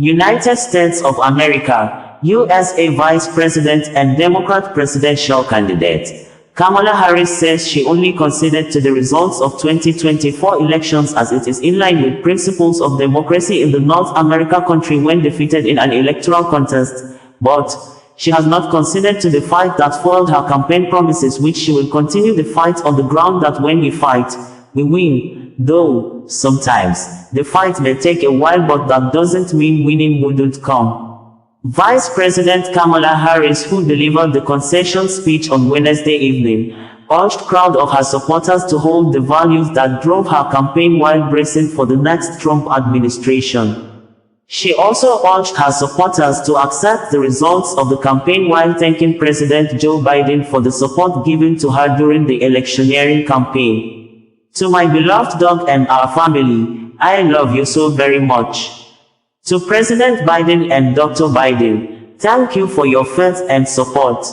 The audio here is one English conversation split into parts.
United States of America, USA Vice President and Democrat presidential candidate, Kamala Harris says she only conceded to the results of 2024 elections as it is in line with principles of democracy in the North America country when defeated in an electoral contest, but she has not conceded to the fight that foiled her campaign promises, which she will continue the fight on the ground that when we fight, we win, though sometimes the fight may take a while, but that doesn't mean winning wouldn't come. Vice President Kamala Harris, who delivered the concession speech on Wednesday evening, urged crowd of her supporters to hold the values that drove her campaign while bracing for the next Trump administration. She also urged her supporters to accept the results of the campaign while thanking President Joe Biden for the support given to her during the electioneering campaign. "To my beloved dog and our family, I love you so very much. To President Biden and Dr. Biden, thank you for your faith and support.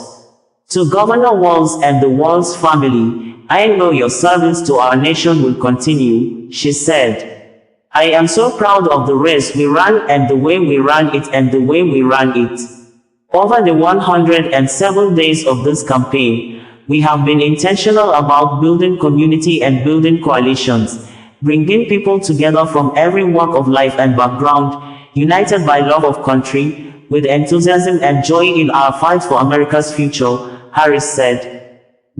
To Governor Walz and the Walz family, I know your service to our nation will continue," she said. "I am so proud of the race we ran and the way we ran it and the way we ran it. Over the 107 days of this campaign, we have been intentional about building community and building coalitions, bringing people together from every walk of life and background, united by love of country, with enthusiasm and joy in our fight for America's future," Harris said.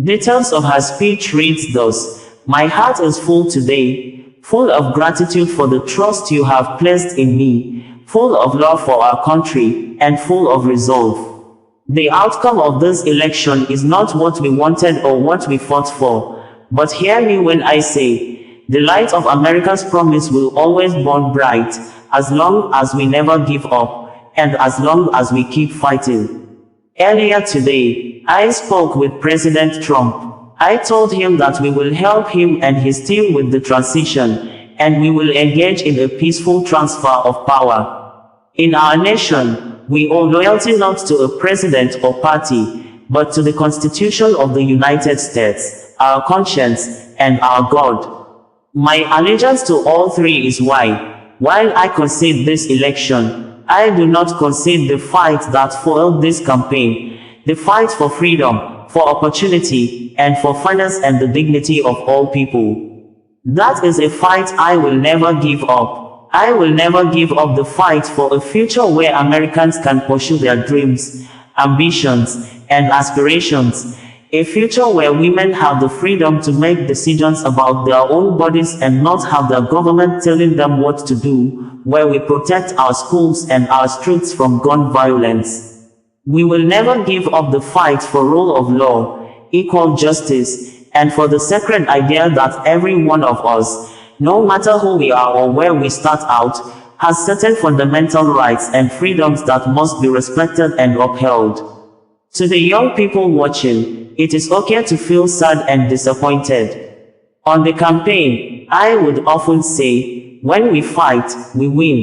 Details of her speech reads thus: "My heart is full today, full of gratitude for the trust you have placed in me, full of love for our country, and full of resolve. The outcome of this election is not what we wanted or what we fought for, but hear me when I say, the light of America's promise will always burn bright, as long as we never give up, and as long as we keep fighting." Earlier today, I spoke with President Trump. I told him that we will help him and his team with the transition, and we will engage in a peaceful transfer of power. In our nation, we owe loyalty not to a president or party, but to the Constitution of the United States, our conscience, and our God. My allegiance to all three is why, while I concede this election, I do not concede the fight that foiled this campaign, the fight for freedom, for opportunity, and for fairness and the dignity of all people. That is a fight I will never give up. I will never give up the fight for a future where Americans can pursue their dreams, ambitions, and aspirations. A future where women have the freedom to make decisions about their own bodies and not have their government telling them what to do, where we protect our schools and our streets from gun violence. We will never give up the fight for rule of law, equal justice, and for the sacred idea that every one of us, no matter who we are or where we start out, has certain fundamental rights and freedoms that must be respected and upheld. To the young people watching, it is okay to feel sad and disappointed. On the campaign, I would often say, when we fight, we win.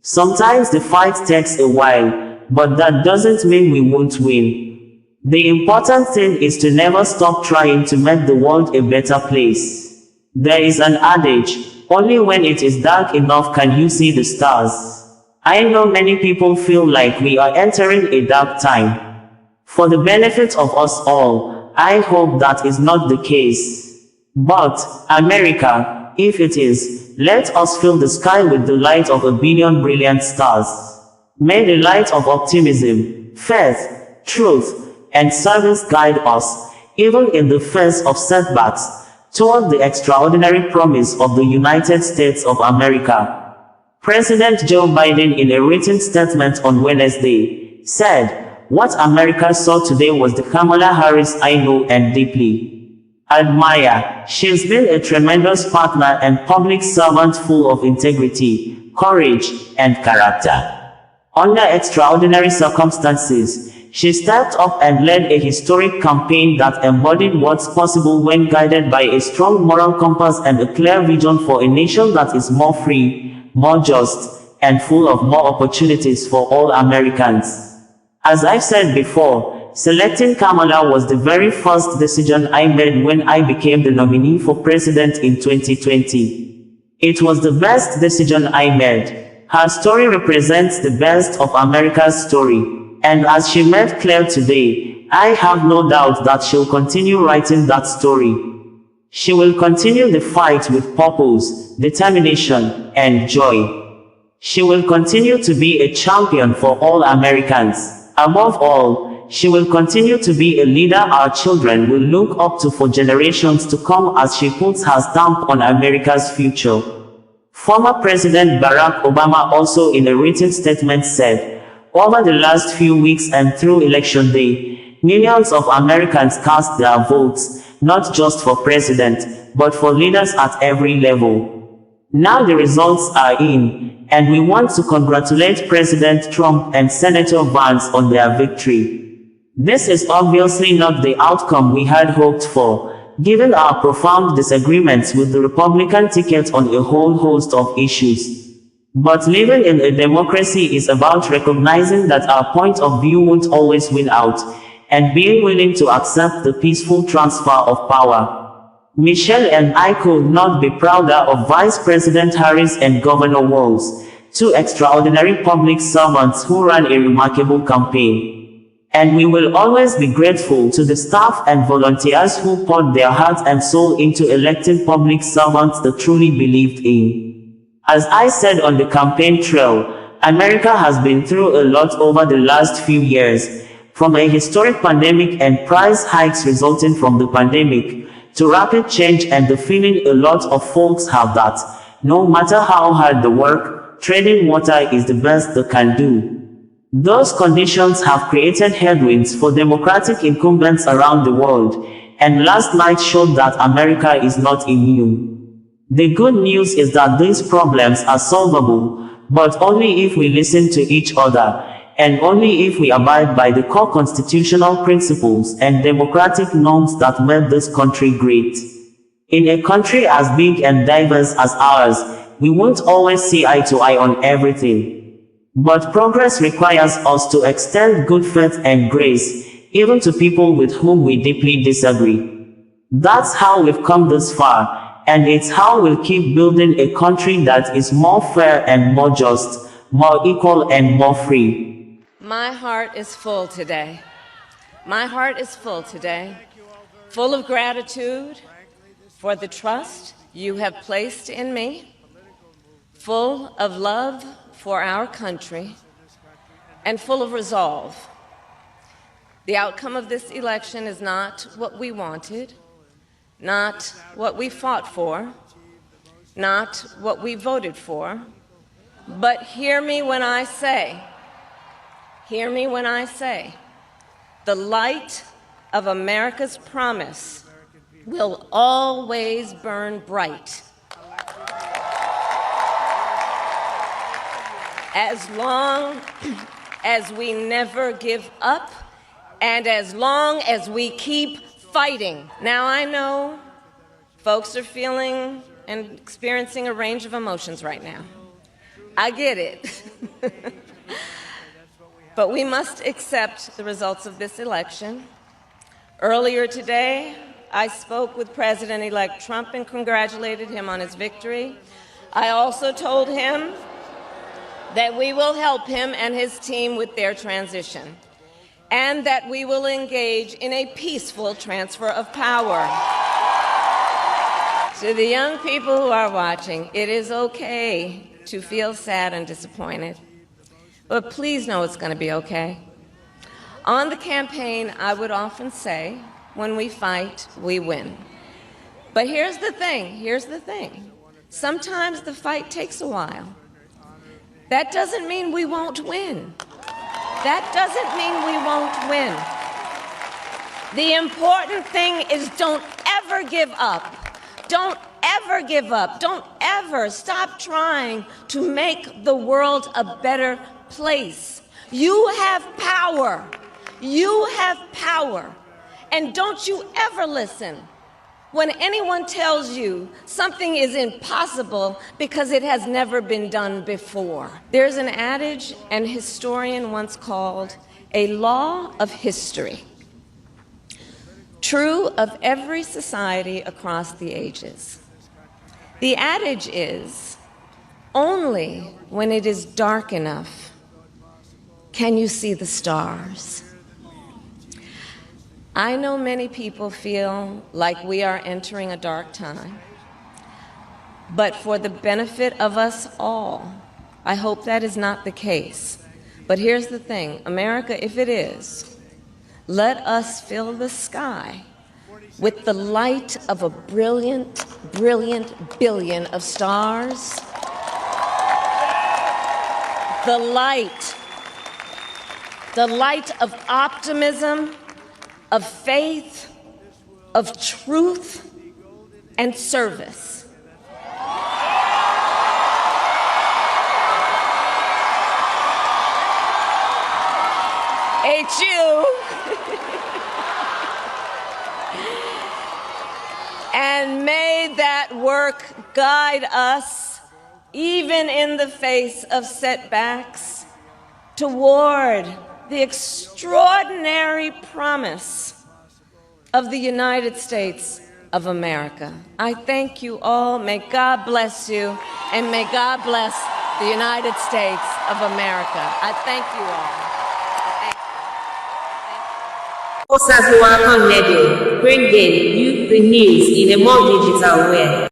Sometimes the fight takes a while, but that doesn't mean we won't win. The important thing is to never stop trying to make the world a better place. There is an adage, only when it is dark enough can you see the stars. I know many people feel like we are entering a dark time. For the benefit of us all, I hope that is not the case. But, America, if it is, let us fill the sky with the light of a billion brilliant stars. May the light of optimism, faith, truth, and service guide us, even in the face of setbacks, toward the extraordinary promise of the United States of America. President Joe Biden, in a written statement on Wednesday, said, "What America saw today was the Kamala Harris I know and deeply admire. She's been a tremendous partner and public servant full of integrity, courage, and character. Under extraordinary circumstances, she stepped up and led a historic campaign that embodied what's possible when guided by a strong moral compass and a clear vision for a nation that is more free, more just, and full of more opportunities for all Americans." As I've said before, selecting Kamala was the very first decision I made when I became the nominee for president in 2020. It was the best decision I made, Her story represents the best of America's story, and as she made clear today, I have no doubt that she'll continue writing that story. She will continue the fight with purpose, determination, and joy. She will continue to be a champion for all Americans. Above all, she will continue to be a leader our children will look up to for generations to come as she puts her stamp on America's future. Former President Barack Obama also in a written statement said, "Over the last few weeks and through Election Day, millions of Americans cast their votes, not just for president, but for leaders at every level. Now the results are in, and we want to congratulate President Trump and Senator Vance on their victory. This is obviously not the outcome we had hoped for, given our profound disagreements with the Republican ticket on a whole host of issues. But living in a democracy is about recognizing that our point of view won't always win out, and being willing to accept the peaceful transfer of power." Michelle and I could not be prouder of Vice President Harris and Governor Walz, two extraordinary public servants who ran a remarkable campaign. And we will always be grateful to the staff and volunteers who poured their heart and soul into electing public servants they truly believed in. As I said on the campaign trail, America has been through a lot over the last few years, from a historic pandemic and price hikes resulting from the pandemic, to rapid change and the feeling a lot of folks have that, no matter how hard the work, treading water is the best they can do. Those conditions have created headwinds for Democratic incumbents around the world, and last night showed that America is not immune. The good news is that these problems are solvable, but only if we listen to each other, and only if we abide by the core constitutional principles and democratic norms that made this country great. In a country as big and diverse as ours, we won't always see eye to eye on everything. But progress requires us to extend good faith and grace, even to people with whom we deeply disagree. That's how we've come this far, and it's how we'll keep building a country that is more fair and more just, more equal and more free. My heart is full today. My heart is full today, full of gratitude for the trust you have placed in me, full of love for our country, and full of resolve. The outcome of this election is not what we wanted, not what we fought for, not what we voted for, but hear me when I say, the light of America's promise will always burn bright. As long as we never give up, and as long as we keep fighting. Now, I know folks are feeling and experiencing a range of emotions right now. I get it. But we must accept the results of this election. Earlier today, I spoke with President-elect Trump and congratulated him on his victory. I also told him that we will help him and his team with their transition, and that we will engage in a peaceful transfer of power. To the young people who are watching, it is okay to feel sad and disappointed, but please know it's going to be okay. On the campaign, I would often say, when we fight, we win. But here's the thing. Sometimes the fight takes a while. That doesn't mean we won't win. The important thing is don't ever give up. Don't ever stop trying to make the world a better place. You have power. And don't you ever listen when anyone tells you something is impossible because it has never been done before. There's an adage an historian once called a law of history, true of every society across the ages. The adage is, Only when it is dark enough can you see the stars. I know many people feel like we are entering a dark time, but for the benefit of us all, I hope that is not the case. But here's the thing, America, if it is, let us fill the sky with the light of a brilliant, brilliant billion of stars. The light of optimism, of faith, of truth, and service. HU. And may that work guide us, even in the face of setbacks, toward the extraordinary promise of the United States of America. I thank you all. May God bless you, and may God bless the United States of America. I thank you all. Concede, bringing you the news in a more digital way.